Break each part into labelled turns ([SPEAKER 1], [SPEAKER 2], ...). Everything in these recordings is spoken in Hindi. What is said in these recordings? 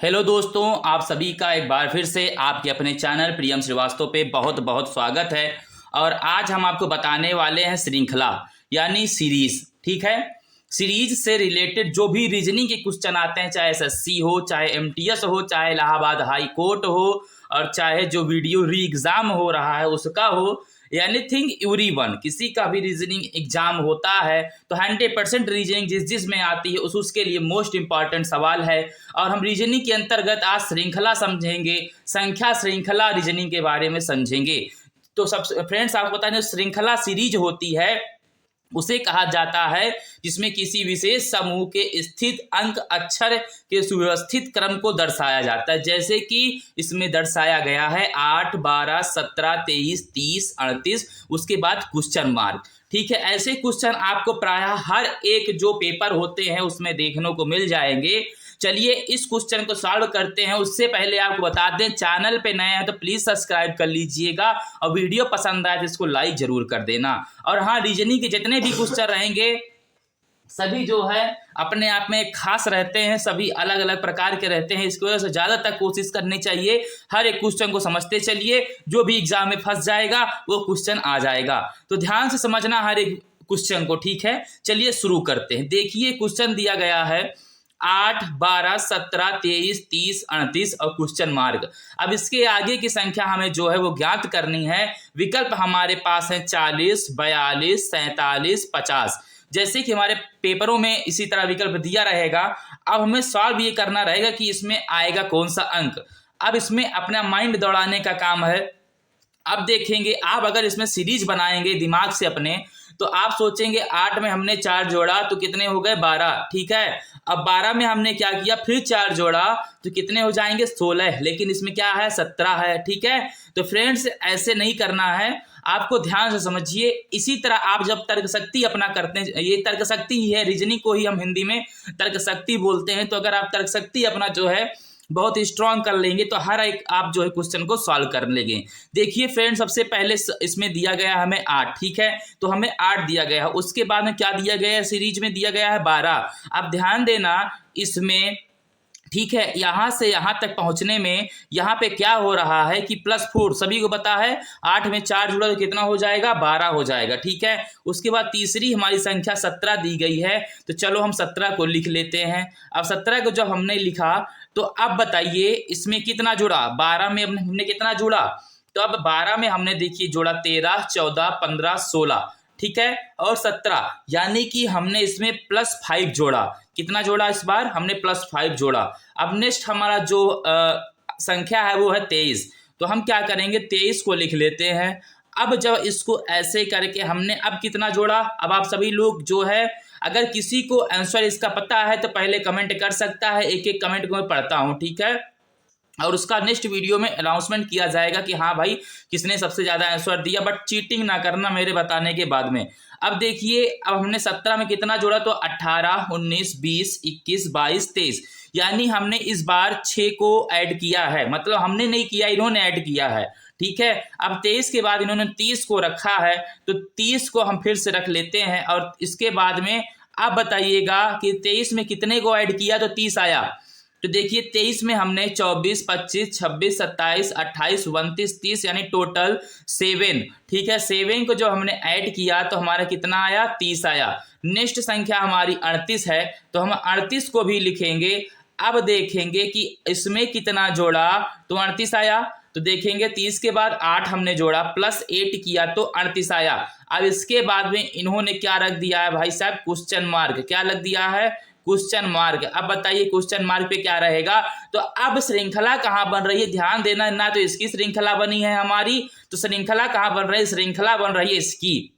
[SPEAKER 1] हेलो दोस्तों, आप सभी का एक बार फिर से आपके अपने चैनल प्रियम श्रीवास्तव पे बहुत बहुत स्वागत है। और आज हम आपको बताने वाले हैं श्रृंखला यानी सीरीज। ठीक है, सीरीज से रिलेटेड जो भी रीजनिंग के क्वेश्चन आते हैं, चाहे एसएससी हो, चाहे एमटीएस हो, चाहे इलाहाबाद हाई कोर्ट हो, और चाहे जो वीडियो री एग्जाम हो रहा है उसका हो, एनीथिंग एवरीवन, किसी का भी रीजनिंग एग्जाम होता है तो 100% रीजनिंग जिसमें आती है उसके लिए मोस्ट इंपॉर्टेंट सवाल है। और हम रीजनिंग के अंतर्गत आज श्रृंखला समझेंगे, संख्या श्रृंखला रीजनिंग के बारे में समझेंगे। तो सब फ्रेंड्स, आपको पता है श्रृंखला सीरीज होती है उसे कहा जाता है जिसमें किसी विशेष समूह के स्थित अंक अक्षर के सुव्यवस्थित क्रम को दर्शाया जाता है। जैसे कि इसमें दर्शाया गया है 8, 12, 17, 23, 30, 38, उसके बाद क्वेश्चन मार्क। ठीक है, ऐसे क्वेश्चन आपको प्रायः हर एक जो पेपर होते हैं उसमें देखने को मिल जाएंगे। चलिए इस क्वेश्चन को सॉल्व करते हैं। उससे पहले आपको बता दें, चैनल पे नए हैं तो प्लीज सब्सक्राइब कर लीजिएगा और वीडियो पसंद आए तो इसको लाइक जरूर कर देना। और हाँ, रीजनिंग के जितने भी क्वेश्चन रहेंगे सभी जो है अपने आप में खास रहते हैं, सभी अलग अलग प्रकार के रहते हैं। इसकी वजह से ज़्यादा तक कोशिश करनी चाहिए, हर एक क्वेश्चन को समझते चलिए, जो भी एग्जाम में फंस जाएगा वो क्वेश्चन आ जाएगा। तो ध्यान से समझना हर एक क्वेश्चन को। ठीक है, चलिए शुरू करते हैं। देखिए क्वेश्चन दिया गया है 8, 12, 17, 23, 30, 38 और क्वेश्चन मार्क। अब इसके आगे की संख्या हमें जो है वो ज्ञात करनी है। विकल्प हमारे पास है 40, 42, 47, 50। जैसे कि हमारे पेपरों में इसी तरह विकल्प दिया रहेगा। अब हमें सॉल्व ये करना रहेगा कि इसमें आएगा कौन सा अंक। अब इसमें अपना माइंड दौड़ाने का काम है। अब देखेंगे आप अगर इसमें सीरीज बनाएंगे दिमाग से अपने, तो आप सोचेंगे 8 में हमने 4 जोड़ा तो कितने हो गए 12। ठीक है, अब 12 में हमने क्या किया, फिर 4 जोड़ा तो कितने हो जाएंगे 16, लेकिन इसमें क्या है 17 है। ठीक है, तो फ्रेंड्स ऐसे नहीं करना है, आपको ध्यान से समझिए। इसी तरह आप जब तर्क शक्ति अपना करते हैं, ये तर्क शक्ति ही है, रीजनिंग को ही हम हिंदी में तर्क शक्ति बोलते हैं। तो अगर आप तर्क शक्ति अपना जो है बहुत स्ट्रांग कर लेंगे तो हर एक आप जो है क्वेश्चन को सॉल्व कर लेंगे। देखिए फ्रेंड, सबसे पहले इसमें दिया गया हमें 8। ठीक है, तो हमें 8 दिया गया है। उसके बाद में क्या दिया गया है, सीरीज में दिया गया है 12। अब ध्यान देना इसमें, ठीक है, यहाँ से यहाँ तक पहुँचने में यहाँ पे क्या हो रहा है कि +4 सभी को पता है। 8 में 4 जुड़ा तो कितना हो जाएगा 12 हो जाएगा। ठीक है, उसके बाद तीसरी हमारी संख्या 17 दी गई है, तो चलो हम 17 को लिख लेते हैं। अब 17 को जब हमने लिखा तो अब बताइए इसमें कितना जुड़ा, 12 में हमने कितना जुड़ा, तो अब 12 में हमने देखिए जोड़ा 13, 14, 15, 16। ठीक है, और 17, यानी कि हमने इसमें +5 जोड़ा। कितना जोड़ा इस बार हमने +5 जोड़ा। अब नेक्स्ट हमारा जो संख्या है वो है 23, तो हम क्या करेंगे 23 को लिख लेते हैं। अब जब इसको ऐसे करके हमने अब कितना जोड़ा, अब आप सभी लोग जो है अगर किसी को आंसर इसका पता है तो पहले कमेंट कर सकता है, एक एक कमेंट को मैं पढ़ता हूँ। ठीक है, और उसका नेक्स्ट वीडियो में अनाउंसमेंट किया जाएगा कि हाँ भाई किसने सबसे ज़्यादा आंसर दिया, बट चीटिंग ना करना मेरे बताने के बाद में। अब देखिए, अब हमने 17 में कितना जोड़ा, तो 18, 19, 20, 21, 22, 23, यानी हमने इस बार 6 को ऐड किया है। मतलब हमने नहीं किया, इन्होंने ऐड किया है। ठीक है, अब 23 के बाद इन्होंने 30 को रखा है, तो 30 को हम फिर से रख लेते हैं। और इसके बाद में आप बताइएगा कि 23 में कितने को ऐड किया, तो 30 आया। तो देखिए 23 में हमने 24, 25, 26, 27, 28, 29, 30, यानी टोटल 7। ठीक है, 7 को जो हमने ऐड किया तो हमारा कितना आया, 30 आया। नेक्स्ट संख्या हमारी 38 है, तो हम 38 को भी लिखेंगे। अब देखेंगे कि इसमें कितना जोड़ा, तो 38 आया। तो देखेंगे 30 के बाद 8 हमने जोड़ा, +8 किया तो 38 आया। अब इसके बाद में इन्होंने क्या रख दिया है भाई साहब, क्वेश्चन मार्क। क्या लग दिया है, क्वेश्चन मार्क। अब बताइए क्वेश्चन मार्क पे क्या रहेगा। तो अब श्रृंखला कहाँ बन रही है, ध्यान देना ना, तो इसकी श्रृंखला बनी है हमारी, तो श्रृंखला कहाँ बन रही है, श्रृंखला बन रही है इसकी।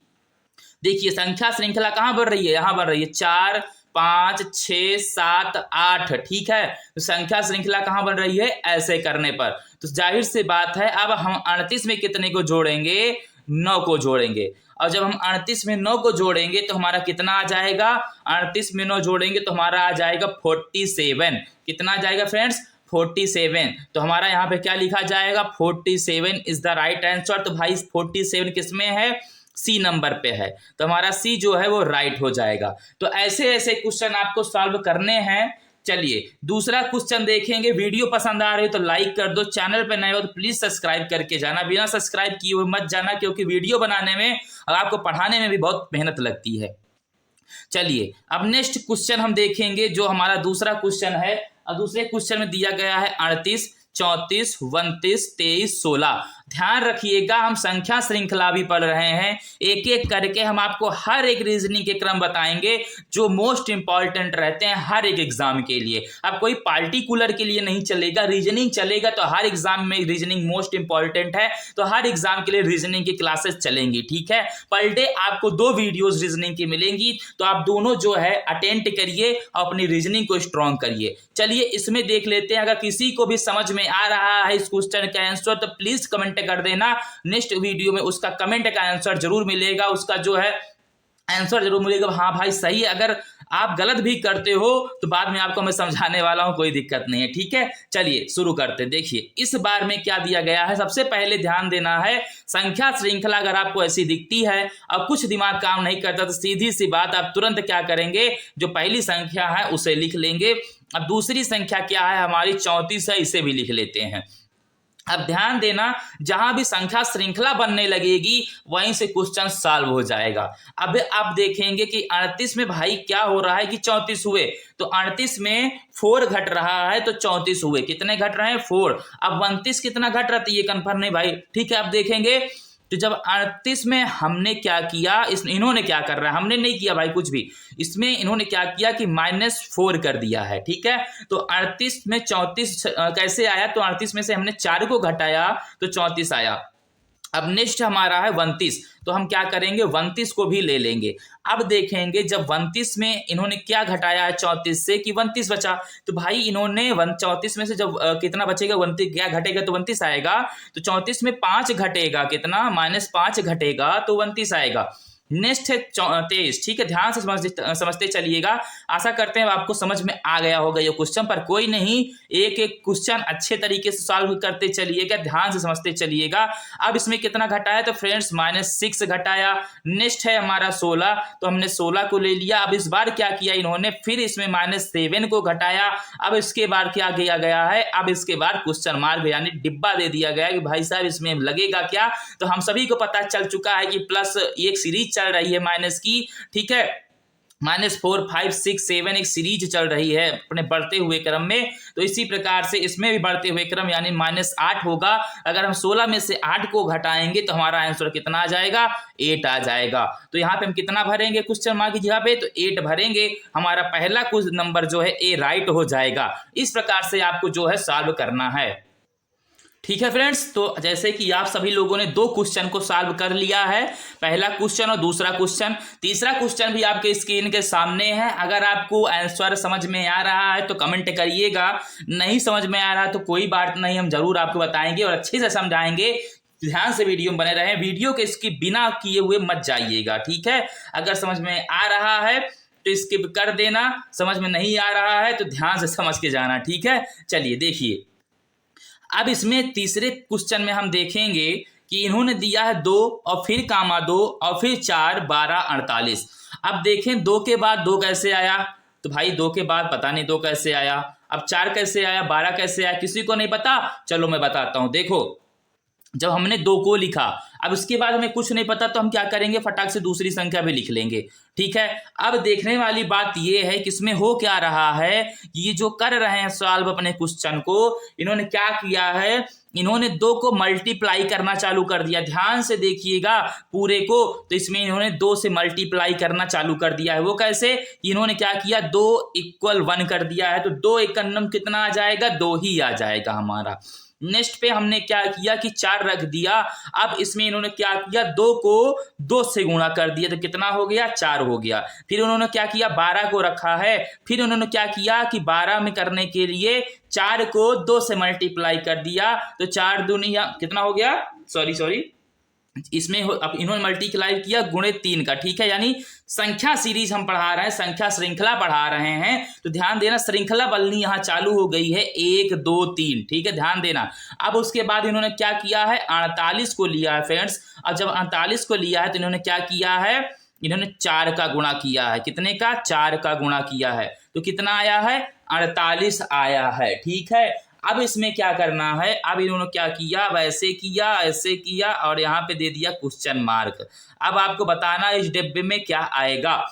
[SPEAKER 1] देखिए संख्या श्रृंखला कहाँ बन रही है, यहाँ बन रही है 4, 5, 6, 7, 8। ठीक है, तो संख्या श्रृंखला कहाँ बन रही है, ऐसे करने पर। तो जाहिर सी बात है, अब हम 38 में कितने को जोड़ेंगे, 9 को जोड़ेंगे। और जब हम 38 में 9 को जोड़ेंगे तो हमारा कितना आ जाएगा, 38 में 9 जोड़ेंगे तो हमारा आ जाएगा 47। कितना आ जाएगा फ्रेंड्स, 47। तो हमारा यहाँ पे क्या लिखा जाएगा, 47 इज द राइट आंसर। तो भाई 47 किसमें है, सी नंबर पे है, तो हमारा सी जो है वो राइट हो जाएगा। तो ऐसे ऐसे क्वेश्चन आपको सॉल्व करने हैं। चलिए दूसरा क्वेश्चन देखेंगे। वीडियो पसंद आ रही है तो लाइक कर दो, चैनल पे नए हो तो प्लीज सब्सक्राइब करके जाना, बिना सब्सक्राइब किए हुए मत जाना, क्योंकि वीडियो बनाने में और आपको पढ़ाने में भी बहुत मेहनत लगती है। चलिए अब नेक्स्ट क्वेश्चन हम देखेंगे, जो हमारा दूसरा क्वेश्चन है। और दूसरे क्वेश्चन में दिया गया है 38, 34, 29, 23, 16। ध्यान रखिएगा, हम संख्या श्रृंखला भी पढ़ रहे हैं, एक एक करके हम आपको हर एक रीजनिंग के क्रम बताएंगे जो मोस्ट इंपॉर्टेंट रहते हैं हर एक एग्जाम के लिए। अब कोई पार्टिकुलर के लिए नहीं चलेगा, रीजनिंग चलेगा तो हर एग्जाम में रीजनिंग मोस्ट इंपॉर्टेंट है, तो हर एग्जाम के लिए रीजनिंग की क्लासेस चलेंगी। ठीक है, पर डे आपको 2 वीडियोस रीजनिंग की मिलेंगी, तो आप दोनों जो है अटेंड करिए और अपनी रीजनिंग को स्ट्रॉन्ग करिए। चलिए इसमें देख लेते हैं, अगर किसी को भी समझ में आ रहा है इस क्वेश्चन का आंसर तो प्लीज कमेंट कर देना। नेक्स्ट वीडियो में उसका कमेंट का आंसर जरूर मिलेगा, उसका जो है आंसर जरूर मिलेगा, हाँ भाई सही है। अगर आप गलत भी करते हो तो बाद में आपको मैं समझाने वाला हूं, कोई दिक्कत नहीं है। ठीक है, चलिए शुरू करते हैं। देखिए इस बार में क्या दिया गया है, सबसे पहले ध्यान देना है, संख्या श्रृंखला अगर आपको ऐसी दिखती है और कुछ दिमाग काम नहीं करता तो सीधी सी बात आप तुरंत क्या करेंगे, जो पहली संख्या है उसे लिख लेंगे। अब दूसरी संख्या क्या है हमारी 34 है, इसे भी लिख लेते हैं। अब ध्यान देना, जहां भी संख्या श्रृंखला बनने लगेगी वहीं से क्वेश्चन सॉल्व हो जाएगा। अब आप देखेंगे कि 38 में भाई क्या हो रहा है कि 34 हुए, तो 38 में 4 घट रहा है तो 34 हुए। कितने घट रहे हैं? 4। अब 29 कितना घट रहा है ये कंफर्म नहीं भाई। ठीक है, अब देखेंगे तो जब 38 में हमने क्या किया, इन्होंने क्या कर रहा है, हमने नहीं किया भाई कुछ भी, इसमें इन्होंने क्या किया कि -4 कर दिया है। ठीक है, तो 38 में 34 कैसे आया, तो 38 में से हमने 4 को घटाया तो 34 आया। अब नेक्स्ट हमारा है 29, तो हम क्या करेंगे 29 को भी ले लेंगे। अब देखेंगे जब 29 में इन्होंने क्या घटाया है 34 से कि 29 बचा, तो भाई इन्होंने 34 में से जब कितना बचेगा, 29 क्या घटेगा तो 29 आएगा। तो 34 में 5 घटेगा, कितना -5 घटेगा तो 29 आएगा। नेक्स्ट है 23। ठीक है, ध्यान से समझते चलिएगा, आशा करते हैं आपको समझ में आ गया होगा ये क्वेश्चन, पर कोई नहीं, एक एक क्वेश्चन अच्छे तरीके से सॉल्व करते चलिएगा, ध्यान से समझते चलिएगा। अब इसमें कितना घटाया तो फ्रेंड्स -6 घटाया। नेक्स्ट है हमारा 16, तो हमने 16 को ले लिया। अब इस बार क्या किया इन्होंने, फिर इसमें -7 को घटाया। अब इसके बाद क्या किया गया है, अब इसके बाद क्वेश्चन मार्क यानी डिब्बा दे दिया गया कि भाई साहब इसमें लगेगा क्या। तो हम सभी को पता चल चुका है कि प्लस एक सीरीज चल रही है माइनस की। ठीक है, -4, 5, 6, 7 एक सीरीज चल रही है अपने बढ़ते हुए क्रम में, तो इसी प्रकार से इसमें भी बढ़ते हुए क्रम यानी -8 होगा। अगर हम 16 में से 8 को घटाएंगे तो हमारा आंसर कितना आ जाएगा, 8 आ जाएगा। तो यहाँ पे हम कितना भरेंगे क्वेश्चन मार्क की जगह पे, तो 8 भरेंगे। हमारा पहला कुछ नंबर जो है ए राइट हो जाएगा। इस प्रकार से आपको जो है सॉल्व करना है। ठीक है फ्रेंड्स, तो जैसे कि आप सभी लोगों ने 2 क्वेश्चन को सॉल्व कर लिया है, पहला क्वेश्चन और दूसरा क्वेश्चन। तीसरा क्वेश्चन भी आपके स्क्रीन के सामने है। अगर आपको आंसर समझ में आ रहा है तो कमेंट करिएगा, नहीं समझ में आ रहा तो कोई बात नहीं, हम जरूर आपको बताएंगे और अच्छे से समझाएंगे। ध्यान से वीडियो में बने रहें, वीडियो के स्किप बिना किए हुए मत जाइएगा। ठीक है, अगर समझ में आ रहा है तो स्किप कर देना, समझ में नहीं आ रहा है तो ध्यान से समझ के जाना। ठीक है, चलिए देखिए अब इसमें तीसरे क्वेश्चन में हम देखेंगे कि इन्होंने दिया है 2 और फिर -2 और फिर 4, 12, 48। अब देखें 2 के बाद 2 कैसे आया, तो भाई 2 के बाद पता नहीं 2 कैसे आया। अब 4 कैसे आया, 12 कैसे आया, किसी को नहीं पता। चलो मैं बताता हूं। देखो जब हमने 2 को लिखा, अब उसके बाद हमें कुछ नहीं पता तो हम क्या करेंगे, फटाक से दूसरी संख्या भी लिख लेंगे। ठीक है, अब देखने वाली बात यह है कि इसमें हो क्या रहा है, ये जो कर रहे हैं सॉल्व अपने क्वेश्चन को, इन्होंने क्या किया है, इन्होंने 2 को मल्टीप्लाई करना चालू कर दिया। ध्यान से देखिएगा पूरे को, तो इसमें इन्होंने 2 से मल्टीप्लाई करना चालू कर दिया है। वो कैसे, इन्होंने क्या किया, 2 = 1 कर दिया है, तो 2 × 1 कितना आ जाएगा, 2 ही आ जाएगा हमारा। नेक्स्ट पे हमने क्या किया कि 4 रख दिया। अब इसमें इन्होंने क्या किया, 2 को 2 से गुणा कर दिया तो कितना हो गया, 4 हो गया। फिर उन्होंने क्या किया, 12 को रखा है, फिर उन्होंने क्या किया कि 12 में करने के लिए 4 को 2 से मल्टीप्लाई कर दिया, तो 4 दूनी कितना हो गया, सॉरी इसमें अब इन्होंने मल्टीप्लाई किया ×3 का। ठीक है, यानी संख्या सीरीज हम पढ़ा रहे हैं, संख्या श्रृंखला पढ़ा रहे हैं, तो ध्यान देना श्रृंखला बननी यहाँ चालू हो गई है 1, 2, 3। ठीक है, ध्यान देना। अब उसके बाद इन्होंने क्या किया है, 48 को लिया है फ्रेंड्स। अब जब 48 को लिया है तो इन्होंने क्या किया है, इन्होंने 4 का गुणा किया है। कितने का, 4 का गुणा किया है, तो कितना आया है 48 आया है। ठीक है, अब इसमें क्या करना है, अब इन्होंने क्या किया, वैसे किया, ऐसे किया और यहाँ पे दे दिया क्वेश्चन मार्क। अब आपको बताना इस डिब्बे में क्या आएगा।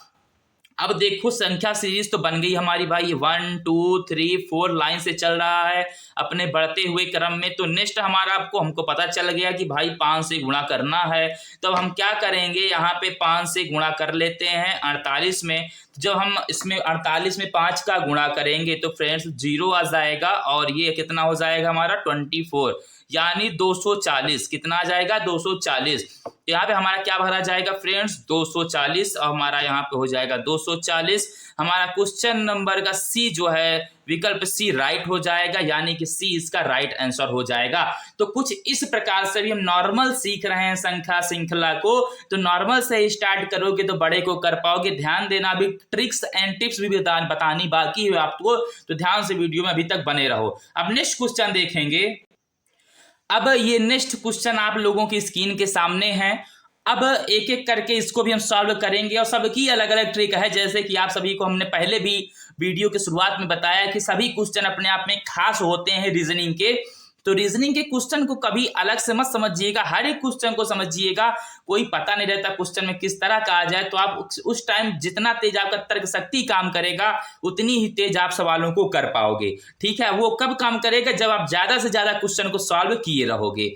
[SPEAKER 1] अब देखो संख्या सीरीज तो बन गई हमारी भाई, 1 2 3 4 लाइन से चल रहा है अपने बढ़ते हुए क्रम में। तो नेक्स्ट हमारा हमको पता चल गया कि भाई 5 से गुणा करना है। तो हम क्या करेंगे, यहाँ पे 5 से गुणा कर लेते हैं 48 में। जब हम इसमें 48 में 5 का गुणा करेंगे तो फ्रेंड्स 0 आ जाएगा और ये कितना हो जाएगा हमारा 24, यानी 240। कितना आ जाएगा 240। यहाँ पे हमारा क्या भरा जाएगा फ्रेंड्स 240 और हमारा यहाँ पे हो जाएगा 240। हमारा क्वेश्चन नंबर का सी जो है विकल्प सी राइट हो जाएगा, यानी कि सी इसका राइट आंसर हो जाएगा। तो कुछ इस प्रकार से भी हम नॉर्मल सीख रहे हैं संख्या श्रृंखला को, तो नॉर्मल से स्टार्ट करोगे तो बड़े को कर पाओगे। ध्यान देना, अभी ट्रिक्स एंड टिप्स भी बतानी बाकी है आपको, तो ध्यान से वीडियो में अभी तक बने रहो। अब नेक्स्ट क्वेश्चन देखेंगे। अब ये नेक्स्ट क्वेश्चन आप लोगों की स्क्रीन के सामने है। अब एक एक करके इसको भी हम सॉल्व करेंगे और सबकी अलग अलग ट्रिक है। जैसे कि आप सभी को हमने पहले भी वीडियो के शुरुआत में बताया कि सभी क्वेश्चन अपने आप में खास होते हैं रीजनिंग के। तो रीजनिंग के क्वेश्चन को कभी अलग से मत समझिएगा, हर एक क्वेश्चन को समझिएगा। कोई पता नहीं रहता क्वेश्चन में किस तरह का आ जाए, तो आप उस टाइम जितना तेज आपका तर्क शक्ति काम करेगा उतनी ही तेज आप सवालों को कर पाओगे। ठीक है, वो कब काम करेगा, जब आप ज्यादा से ज्यादा क्वेश्चन को सॉल्व किए रहोगे।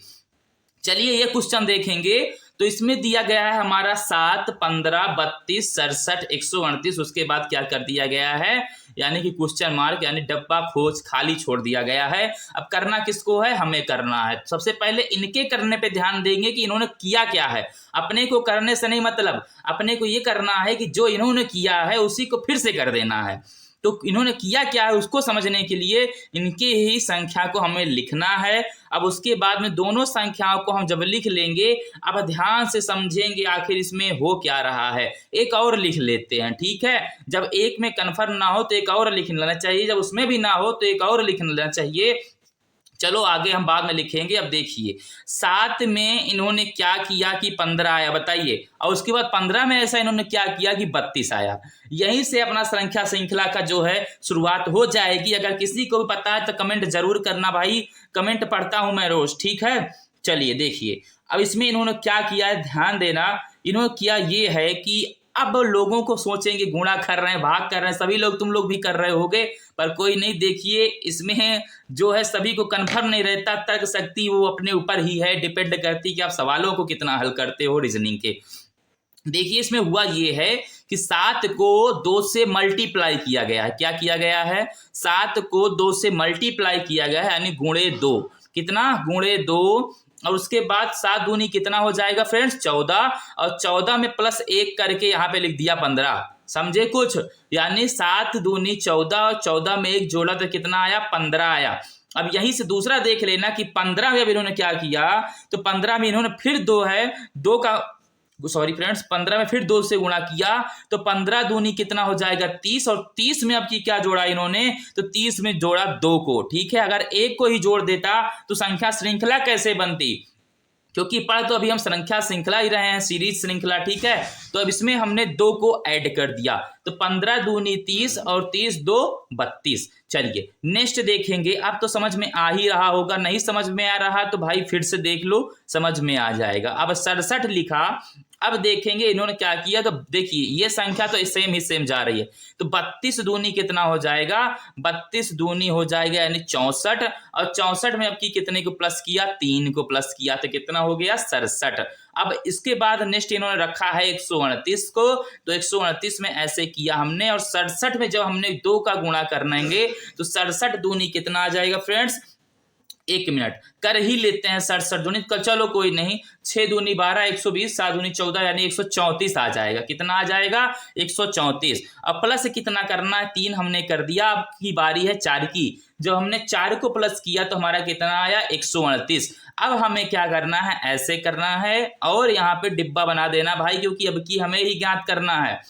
[SPEAKER 1] चलिए ये क्वेश्चन देखेंगे। तो इसमें दिया गया है हमारा 7 15 32 67 138। उसके बाद क्या कर दिया गया है, यानी कि क्वेश्चन मार्क, यानी डब्बा खोज खाली छोड़ दिया गया है। अब करना किसको है, हमें करना है। सबसे पहले इनके करने पे ध्यान देंगे कि इन्होंने किया क्या है। अपने को करने से नहीं मतलब, अपने को ये करना है कि जो इन्होंने किया है उसी को फिर से कर देना है। तो इन्होंने किया क्या है उसको समझने के लिए इनके ही संख्या को हमें लिखना है। अब उसके बाद में दोनों संख्याओं को हम जब लिख लेंगे, अब ध्यान से समझेंगे आखिर इसमें हो क्या रहा है। एक और लिख लेते हैं, ठीक है। जब एक में कन्फर्म ना हो तो एक और लिख लेना चाहिए, जब उसमें भी ना हो तो एक और लिख लेना चाहिए। चलो आगे हम बाद में लिखेंगे। अब देखिए 7 में इन्होंने क्या किया कि 15 आया, बताइए। और उसके बाद 15 में ऐसा इन्होंने क्या किया कि 32 आया। यहीं से अपना संख्या श्रृंखला का जो है शुरुआत हो जाएगी। अगर किसी को भी पता है तो कमेंट जरूर करना भाई, कमेंट पढ़ता हूं मैं रोज, ठीक है। चलिए देखिए अब इसमें इन्होंने क्या किया है, ध्यान देना। इन्होंने किया ये है कि अब लोगों को सोचेंगे गुणा कर रहे हैं, भाग कर रहे हैं, सभी लोग तुम लोग भी कर रहे होगे, पर कोई नहीं। देखिए इसमें जो है सभी को कंफर्म नहीं रहता, तर्क शक्ति वो अपने ऊपर ही है, डिपेंड करती कि आप सवालों को कितना हल करते हो रीजनिंग के। देखिए इसमें हुआ ये है कि 7 को 2 से मल्टीप्लाई किया गया है। क्या किया गया है, 7 को 2 से मल्टीप्लाई किया गया है, यानी गुणे 2। कितना, गुणे 2। और उसके बाद 7 दूनी कितना हो जाएगा फ्रेंड्स 14, और 14 में प्लस 1 करके यहाँ पे लिख दिया 15। समझे कुछ, यानी 7 दूनी 14 और 14 में 1 जोड़ा तो कितना आया, 15 आया। अब यहीं से दूसरा देख लेना कि 15 में अब इन्होंने क्या किया, तो 15 में इन्होंने फिर 2 है, 2 का सॉरी फ्रेंड्स 15 में फिर 2 से गुणा किया, तो 15 दूनी कितना हो जाएगा 30, और 30 में अब की क्या जोड़ा इन्होंने, तो 30 में जोड़ा 2 को। ठीक है, अगर 1 को ही जोड़ देता तो संख्या श्रृंखला कैसे बनती, क्योंकि पढ़ तो अभी हम संख्या श्रृंखला ही रहे हैं, सीरीज श्रृंखला, ठीक है। तो अब इसमें हमने 2 को ऐड कर दिया, तो 15 दूनी 30 और 30 2 32। चलिए नेक्स्ट देखेंगे। अब तो समझ में आ ही रहा होगा, नहीं समझ में आ रहा तो भाई फिर से देख लो, समझ में आ जाएगा। अब 67 लिखा। अब देखेंगे इन्होंने क्या किया, तो देखिए ये संख्या तो सेम जा रही है, तो 32 दूनी कितना हो जाएगा, 32 दूनी हो जाएगा यानी 64, और 64 में अब की कितने को प्लस किया, 3 को प्लस किया, तो कितना हो गया 67। अब इसके बाद नेक्स्ट इन्होंने रखा है 129 को, तो 129 में ऐसे किया हमने, और 67 में जब हमने 2 का गुणा करनेंगे तो 67 दूनी कितना आ जाएगा फ्रेंड्स, 1 मिनट कर ही लेते हैं 67 दूनी, चलो कोई नहीं, 6 दूनी 12 120, 7 दूनी 14 यानी 134 आ जाएगा। कितना आ जाएगा 134। अब प्लस कितना करना है, 3 हमने कर दिया। अब की बारी है 4 की, जब हमने 4 को प्लस किया तो हमारा कितना आया 138। अब हमें क्या करना है, ऐसे करना है और यहाँ पे डिब्बा बना देना भाई, क्योंकि अब की हमें ही ज्ञात करना है।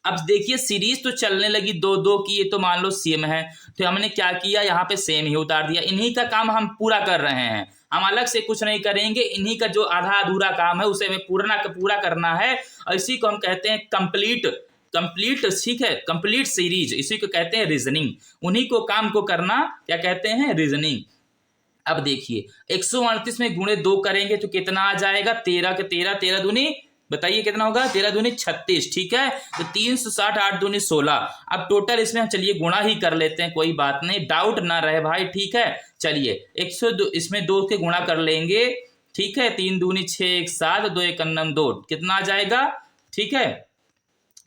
[SPEAKER 1] अब देखिए सीरीज तो चलने लगी 2-2 की, ये तो मान लो सेम है, तो हमने क्या किया यहाँ पे सेम ही उतार दिया। इन्हीं का काम हम पूरा कर रहे हैं, हम अलग से कुछ नहीं करेंगे। इन्हीं का जो आधा अधूरा काम है उसे हमें पूरा करना है, और इसी को हम कहते हैं कंप्लीट कंप्लीट, ठीक है, कंप्लीट सीरीज, इसी को कहते हैं रीजनिंग। उन्हीं को काम को करना क्या कहते हैं, रीजनिंग। अब देखिए 138 में गुणे 2 करेंगे तो कितना आ जाएगा, 13 के 13, 13 दूनी बताइए कितना होगा, 13 दूनी 36, ठीक है। तो 360, 8 दूनी 16। अब टोटल इसमें हम चलिए गुणा ही कर लेते हैं, कोई बात नहीं, डाउट ना रहे भाई, ठीक है। चलिए 102 इसमें 2 के गुणा कर लेंगे, ठीक है। 3 दूनी 6, 1 7, 2 1 2, कितना आ जाएगा, ठीक है,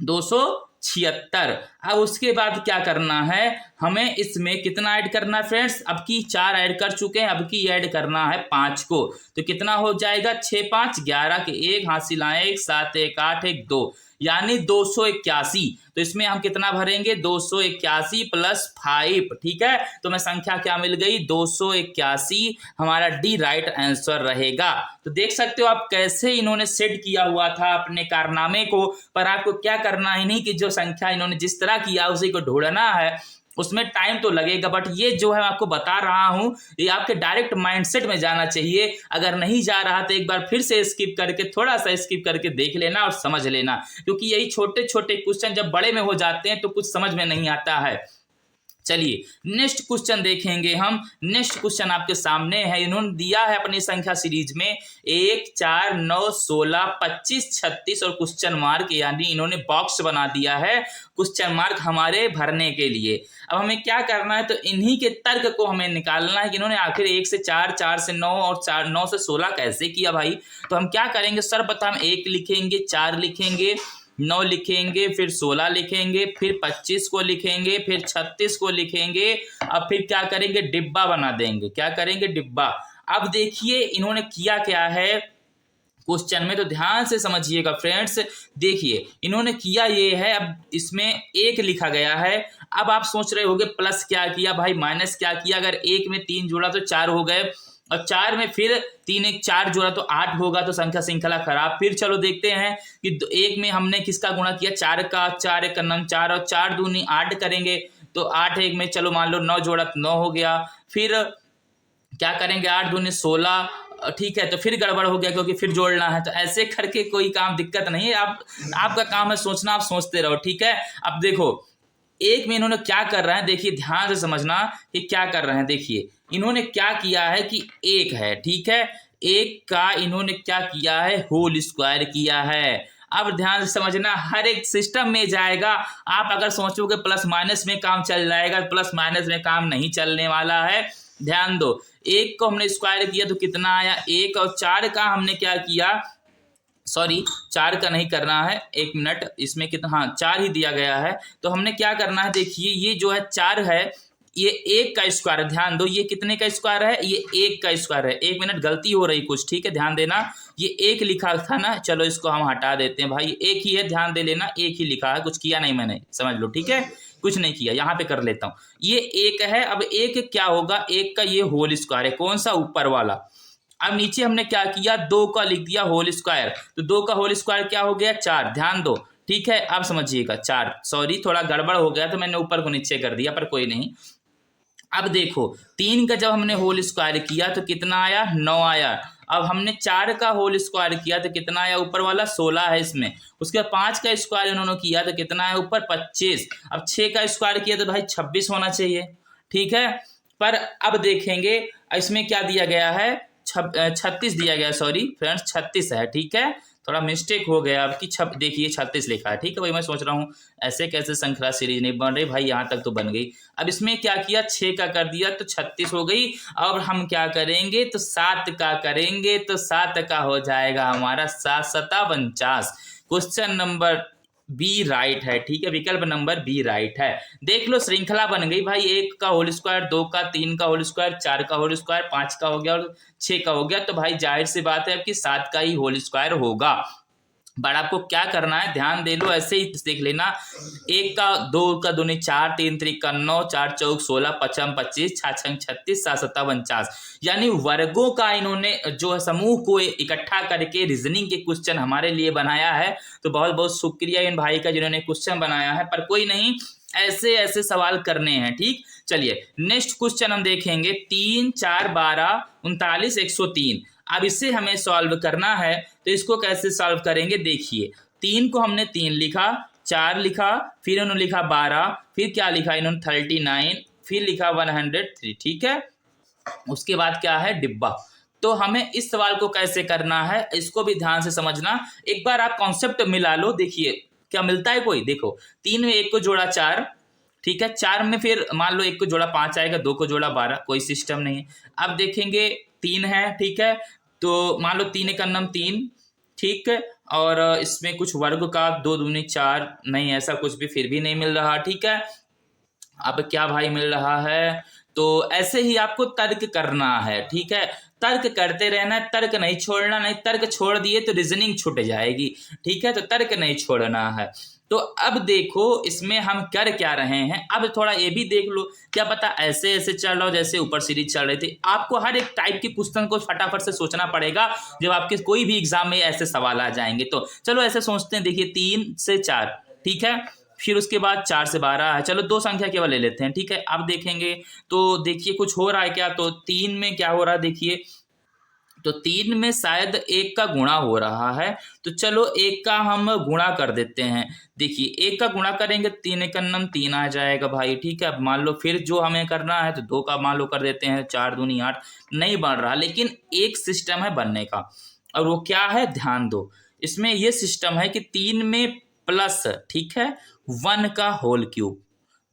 [SPEAKER 1] 276। अब उसके बाद क्या करना है, हमें इसमें कितना ऐड करना है फ्रेंड्स, अब की 4 ऐड कर चुके हैं, अब की ऐड करना है 5 को। तो कितना हो जाएगा, 6 5 11 के 1 हासिल आए 1 7 1 8 1 2, यानी 281। तो इसमें हम कितना भरेंगे, 281 प्लस 5, ठीक है। तो मैं संख्या क्या मिल गई, 281, हमारा डी राइट आंसर रहेगा। तो देख सकते हो आप कैसे इन्होंने सेट किया हुआ था अपने कारनामे को, पर आपको क्या करना है, नहीं कि जो संख्या इन्होंने जिस तरह किया उसी को ढूंढना है, उसमें टाइम तो लगेगा, बट ये जो है आपको बता रहा हूं, ये आपके डायरेक्ट माइंडसेट में जाना चाहिए। अगर नहीं जा रहा तो एक बार फिर से स्किप करके, थोड़ा सा स्किप करके देख लेना और समझ लेना, क्योंकि यही छोटे छोटे क्वेश्चन जब बड़े में हो जाते हैं तो कुछ समझ में नहीं आता है। चलिए नेक्स्ट क्वेश्चन देखेंगे हम। नेक्स्ट क्वेश्चन आपके सामने है, इन्होंने दिया है अपनी संख्या सीरीज में 1 4 9 16 25 36 और क्वेश्चन मार्क, यानी इन्होंने बॉक्स बना दिया है क्वेश्चन मार्क हमारे भरने के लिए। अब हमें क्या करना है, तो इन्हीं के तर्क को हमें निकालना है कि इन्होंने आखिर 1 से 4, 4 से 9 और 9 से 16 कैसे किया भाई। तो हम क्या करेंगे, सर्वप्रथम 1 लिखेंगे, 4 लिखेंगे, 9 लिखेंगे, फिर 16 लिखेंगे, फिर 25 को लिखेंगे, फिर 36 को लिखेंगे। अब फिर क्या करेंगे, डिब्बा बना देंगे, क्या करेंगे, डिब्बा। अब देखिए इन्होंने किया क्या है क्वेश्चन में, तो ध्यान से समझिएगा फ्रेंड्स। देखिए इन्होंने किया ये है, अब इसमें 1 लिखा गया है। अब आप सोच रहे होंगे प्लस क्या किया भाई, माइनस क्या किया। अगर 1 में 3 जोड़ा तो 4 हो गए, और 4 में फिर 3 1 4 जोड़ा तो 8 होगा, तो संख्या श्रृंखला खराब। फिर चलो देखते हैं कि 1 में हमने किसका गुणा किया, 4 का, 4 1 4 और 4 दूनी 8 करेंगे, तो 8 1 में चलो मान लो 9 जोड़ा तो 9 हो गया। फिर क्या करेंगे, 8 दूनी 16, ठीक है। तो फिर गड़बड़ हो गया क्योंकि फिर जोड़ना है। तो ऐसे करके कोई काम दिक्कत नहीं है, आपका काम है सोचना, आप सोचते रहो, ठीक है। अब देखो 1 में इन्होंने क्या कर रहे हैं, देखिए ध्यान से समझना कि क्या कर रहे हैं। देखिए इन्होंने क्या किया है कि 1 है, ठीक है, 1 का इन्होंने क्या किया है, होल स्क्वायर किया है। अब ध्यान से समझना, हर एक सिस्टम में जाएगा। आप अगर सोचोगे प्लस माइनस में काम चल जाएगा, प्लस माइनस में काम नहीं चलने वाला है। ध्यान दो, 1 को हमने स्क्वायर किया तो कितना आया 1, और 4 का हमने क्या किया, सॉरी 4 का नहीं करना है, 1 मिनट, इसमें कितना, हाँ 4 ही दिया गया है। तो हमने क्या करना है, देखिए ये जो है 4 है, ये 1 का स्क्वायर है। ध्यान दो, ये कितने का स्क्वायर है, ये 1 का स्क्वायर है। 1 मिनट, गलती हो रही कुछ, ठीक है, ध्यान देना। ये 1 लिखा था ना, चलो इसको हम हटा देते हैं भाई, 1 ही है, ध्यान दे लेना, 1 ही लिखा है, कुछ किया नहीं मैंने, समझ लो, ठीक है, कुछ नहीं किया। यहाँ पे कर लेता हूँ, ये 1 है। अब 1 क्या होगा, 1 का ये होल स्क्वायर है, कौन सा, ऊपर वाला। अब नीचे हमने क्या किया, 2 का लिख दिया होल स्क्वायर, तो 2 का होल स्क्वायर क्या हो गया, 4। ध्यान दो, ठीक है, अब समझिएगा 4, सॉरी थोड़ा गड़बड़ हो गया तो मैंने ऊपर को नीचे कर दिया, पर कोई नहीं। अब देखो 3 का जब हमने होल स्क्वायर किया तो कितना आया, 9 आया। अब हमने 4 का होल स्क्वायर किया तो कितना आया, ऊपर वाला 16 है इसमें। उसके बाद 5 का स्क्वायर इन्होंने किया तो कितना है ऊपर, 25। अब 6 का स्क्वायर किया तो भाई 26 होना चाहिए, ठीक है। पर अब देखेंगे इसमें क्या दिया गया है, 36 दिया गया, सॉरी फ्रेंड्स 36 है, ठीक है, थोड़ा मिस्टेक हो गया अब कि देखिए 36 लिखा है, ठीक है भाई। मैं सोच रहा हूँ ऐसे कैसे श्रृंखला सीरीज नहीं बन रही भाई, यहाँ तक तो बन गई। अब इसमें क्या किया, 6 का कर दिया तो 36 हो गई। अब हम क्या करेंगे, तो 7 का करेंगे, तो 7 का हो जाएगा हमारा 7 7 49। क्वेश्चन नंबर बी राइट है, ठीक है, विकल्प नंबर बी राइट है। देख लो श्रृंखला बन गई भाई, 1 का होल स्क्वायर, 2 का, 3 का होल स्क्वायर, 4 का होल स्क्वायर, 5 का हो गया और 6 का हो गया। तो भाई जाहिर सी बात है कि 7 का ही होल स्क्वायर होगा। बट आपको क्या करना है, ध्यान दे लो, ऐसे ही देख लेना, 1 का 2 का दूनी 4, 3 3 का 9, 4 चौक 16, 5 25, 6 36, 7 7 49, यानी वर्गों का इन्होंने जो है समूह को इकट्ठा करके रीजनिंग के क्वेश्चन हमारे लिए बनाया है। तो बहुत बहुत शुक्रिया इन भाई का जिन्होंने क्वेश्चन बनाया है, पर कोई नहीं, ऐसे ऐसे सवाल करने हैं, ठीक। चलिए नेक्स्ट क्वेश्चन हम देखेंगे, 3 4 12 39 103। अब इसे हमें सॉल्व करना है, तो इसको कैसे सॉल्व करेंगे, देखिए 3 को हमने 3 लिखा, 4 लिखा, फिर उन्होंने लिखा 12, फिर क्या लिखा इन्होंने 39, फिर लिखा 103, ठीक है। उसके बाद क्या है डिब्बा। तो हमें इस सवाल को कैसे करना है इसको भी ध्यान से समझना। एक बार आप कॉन्सेप्ट मिला लो, देखिए क्या मिलता है। कोई देखो 3 में 1 को जोड़ा 4, ठीक है। 4 में फिर मान लो 1 को जोड़ा 5 आएगा, 2 को जोड़ा 12, कोई सिस्टम नहीं है। अब देखेंगे 3 है, ठीक है। तो मान लो 3 का नम 3, ठीक है। और इसमें कुछ वर्ग का 2 दूनी 4 नहीं, ऐसा कुछ भी फिर भी नहीं मिल रहा, ठीक है। अब क्या भाई मिल रहा है, तो ऐसे ही आपको तर्क करना है, ठीक है। तर्क करते रहना है, तर्क नहीं छोड़ना, नहीं तर्क छोड़ दिए तो रीजनिंग छूट जाएगी, ठीक है। तो तर्क नहीं छोड़ना है। तो अब देखो इसमें हम कर क्या रहे हैं, अब थोड़ा ये भी देख लो, क्या पता ऐसे ऐसे चल रहा हो जैसे ऊपर सीरीज चल रही थी। आपको हर एक टाइप के क्वेश्चन को फटाफट से सोचना पड़ेगा जब आपके कोई भी एग्जाम में ऐसे सवाल आ जाएंगे। तो चलो ऐसे सोचते हैं, देखिए 3 से 4, ठीक है। फिर उसके बाद 4 से 12 है, चलो 2 संख्या केवल ले लेते हैं, ठीक है। अब देखेंगे तो देखिए कुछ हो रहा है क्या, तो 3 में क्या हो रहा है देखिए, तो 3 में शायद 1 का गुणा हो रहा है, तो चलो 1 का हम गुणा कर देते हैं। देखिए 1 का गुणा करेंगे 3 एक नम 3 आ जाएगा भाई, ठीक है। अब मान लो फिर जो हमें करना है तो 2 का मान लो कर देते हैं, 4 दूनी 8, नहीं बन रहा, लेकिन एक सिस्टम है बनने का, और वो क्या है ध्यान दो। इसमें ये सिस्टम है कि 3 में प्लस, ठीक है, 1 का होल क्यूब।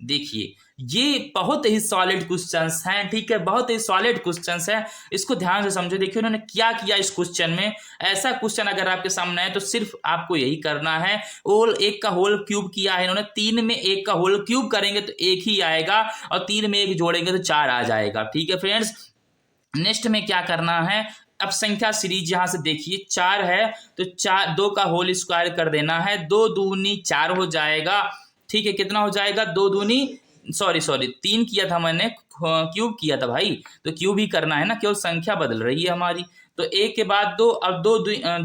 [SPEAKER 1] देखिए ये बहुत ही सॉलिड क्वेश्चंस हैं, ठीक है, बहुत ही सॉलिड क्वेश्चंस हैं, इसको ध्यान से समझो। देखिए उन्होंने क्या किया इस क्वेश्चन में, ऐसा क्वेश्चन अगर आपके सामने है तो सिर्फ आपको यही करना है, होल 1 का होल क्यूब किया है इन्होंने। 3 में 1 का होल क्यूब करेंगे तो 1 ही आएगा, और 3 में 1 जोड़ेंगे तो 4 आ जाएगा, ठीक है फ्रेंड्स। नेक्स्ट में क्या करना है, अब संख्या सीरीज यहां से देखिए 4 है, तो 2 का होल स्क्वायर कर देना है, 2 दूनी 4 हो जाएगा, ठीक है। कितना हो जाएगा, 2 दूनी सॉरी 3 किया था मैंने, क्यूब किया था भाई, तो क्यूब ही करना है ना, केवल संख्या बदल रही है हमारी। तो 1 के बाद 2, अब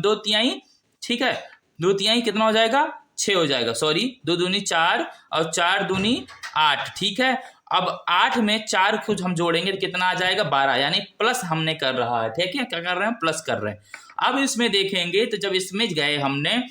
[SPEAKER 1] 2 तिहाई, ठीक है, 2 तिहाई कितना हो जाएगा 6 हो जाएगा, सॉरी 2 दूनी 4 और 4 दूनी 8, ठीक है। अब 8 में 4 कुछ हम जोड़ेंगे तो कितना आ जाएगा 12, यानी प्लस हमने कर रहा है, ठीक है, क्या कर रहे हैं प्लस कर रहे हैं। अब इसमें देखेंगे तो जब इसमें गए हमने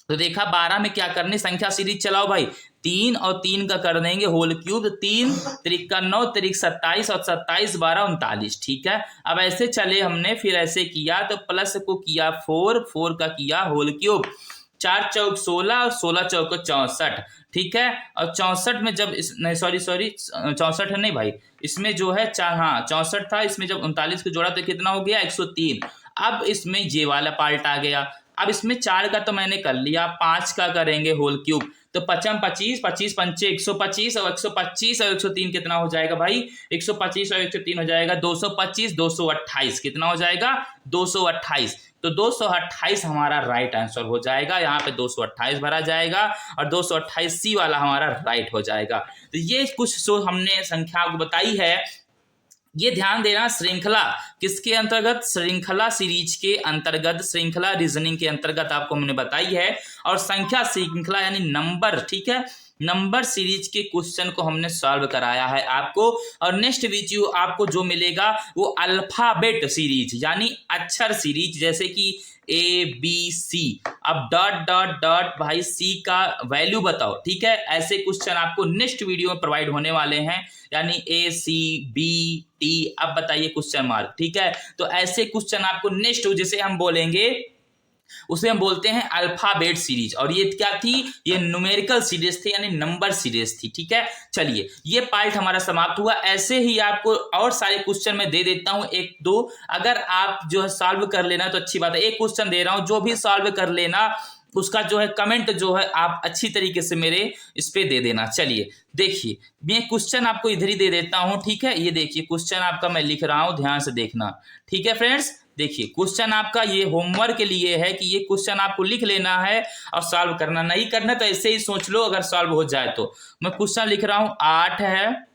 [SPEAKER 1] तो देखा 12 में क्या करनी, संख्या सीरीज चलाओ भाई, 3 और 3 का कर देंगे होल क्यूब, 3 त्रिक का 9 त्रिक 27 और 27 12 39, ठीक है। अब ऐसे चले हमने, फिर ऐसे किया तो प्लस को किया 4 का किया होल क्यूब, 4 चौक 16 और 16 चौक 64, ठीक है। और 64 में जब इस नहीं सॉरी 64 है नहीं भाई, इसमें जो है 4, हाँ 64 था, इसमें जब 39 को जोड़ा तो कितना हो गया 103। अब इसमें ये वाला पार्ट आ गया। अब इसमें 4 का तो मैंने कर लिया, 5 का करेंगे होल क्यूब, तो 5 25 25 पंचे 125 और 125 और 103 कितना हो जाएगा भाई, 125 और 103 हो जाएगा 225, 228 कितना हो जाएगा 228। तो 228 हमारा राइट आंसर हो जाएगा, यहाँ पे 228 भरा जाएगा और 228 सी वाला हमारा राइट हो जाएगा। तो ये कुछ जो हमने संख्या को बताई है, ये ध्यान देना, श्रृंखला किसके अंतर्गत, श्रृंखला सीरीज के अंतर्गत, श्रृंखला रीजनिंग के अंतर्गत आपको हमने बताई है। और संख्या श्रृंखला यानी नंबर, ठीक है, नंबर सीरीज के क्वेश्चन को हमने सॉल्व कराया है आपको। और नेक्स्ट वीडियो आपको जो मिलेगा वो अल्फाबेट सीरीज यानी अक्षर सीरीज, जैसे कि ABC, अब डॉट डॉट डॉट भाई सी का वैल्यू बताओ, ठीक है। ऐसे क्वेश्चन आपको नेक्स्ट वीडियो में प्रोवाइड होने वाले हैं, यानी ACBT, अब बताइए क्वेश्चन मार्क, ठीक है। तो ऐसे क्वेश्चन आपको नेक्स्ट जिसे हम बोलेंगे उसे हम बोलते हैं अल्फाबेट सीरीज, और ये क्या थी, ये न्यूमेरिकल सीरीज थी यानी नंबर सीरीज थी, ठीक है। चलिए ये पार्ट हमारा समाप्त हुआ। ऐसे ही आपको और सारे क्वेश्चन मैं दे देता हूं 1-2, अगर आप जो है सॉल्व कर लेना तो अच्छी बात है। एक क्वेश्चन दे रहा हूं, जो भी सॉल्व कर लेना उसका जो है कमेंट जो है आप अच्छी तरीके से मेरे इस पे दे देना। चलिए देखिए मैं क्वेश्चन आपको इधर ही दे देता हूं, ठीक है। ये देखिए क्वेश्चन आपका मैं लिख रहा हूं, ध्यान से देखना, ठीक है फ्रेंड्स। देखिए क्वेश्चन आपका ये होमवर्क के लिए है कि ये क्वेश्चन आपको लिख लेना है और सॉल्व करना, नहीं करना तो ऐसे ही सोच लो, अगर सॉल्व हो जाए तो। मैं क्वेश्चन लिख रहा हूं, 8 है,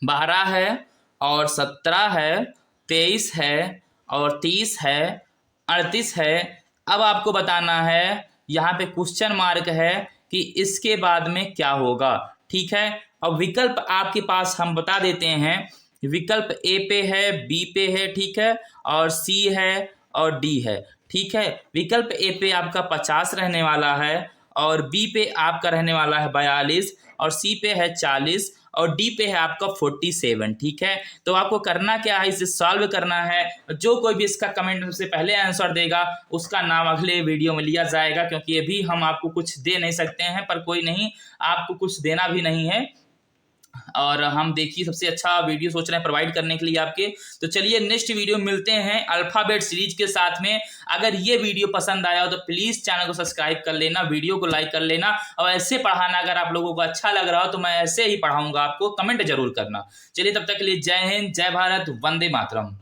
[SPEAKER 1] 12 है और 17 है, 23 है और 30 है, 38 है। अब आपको बताना है, यहाँ पे क्वेश्चन मार्क है कि इसके बाद में क्या होगा, ठीक है। और विकल्प आपके पास हम बता देते हैं, विकल्प ए पे है, बी पे है, ठीक है, और सी है और डी है, ठीक है। विकल्प ए पे आपका 50 रहने वाला है और बी पे आपका रहने वाला है 42 और सी पे है 40 और डी पे है आपका 47। ठीक है, तो आपको करना क्या है, इसे सॉल्व करना है। जो कोई भी इसका कमेंट से पहले आंसर देगा उसका नाम अगले वीडियो में लिया जाएगा, क्योंकि ये भी हम आपको कुछ दे नहीं सकते हैं, पर कोई नहीं, आपको कुछ देना भी नहीं है। और हम देखिए सबसे अच्छा वीडियो सोच रहे हैं प्रोवाइड करने के लिए आपके। तो चलिए नेक्स्ट वीडियो मिलते हैं अल्फाबेट सीरीज के साथ में। अगर ये वीडियो पसंद आया हो तो प्लीज़ चैनल को सब्सक्राइब कर लेना, वीडियो को लाइक कर लेना, और ऐसे पढ़ाना अगर आप लोगों को अच्छा लग रहा हो तो मैं ऐसे ही पढ़ाऊंगा, आपको कमेंट जरूर करना। चलिए तब तक के लिए जय हिंद, जय भारत, वंदे मातरम।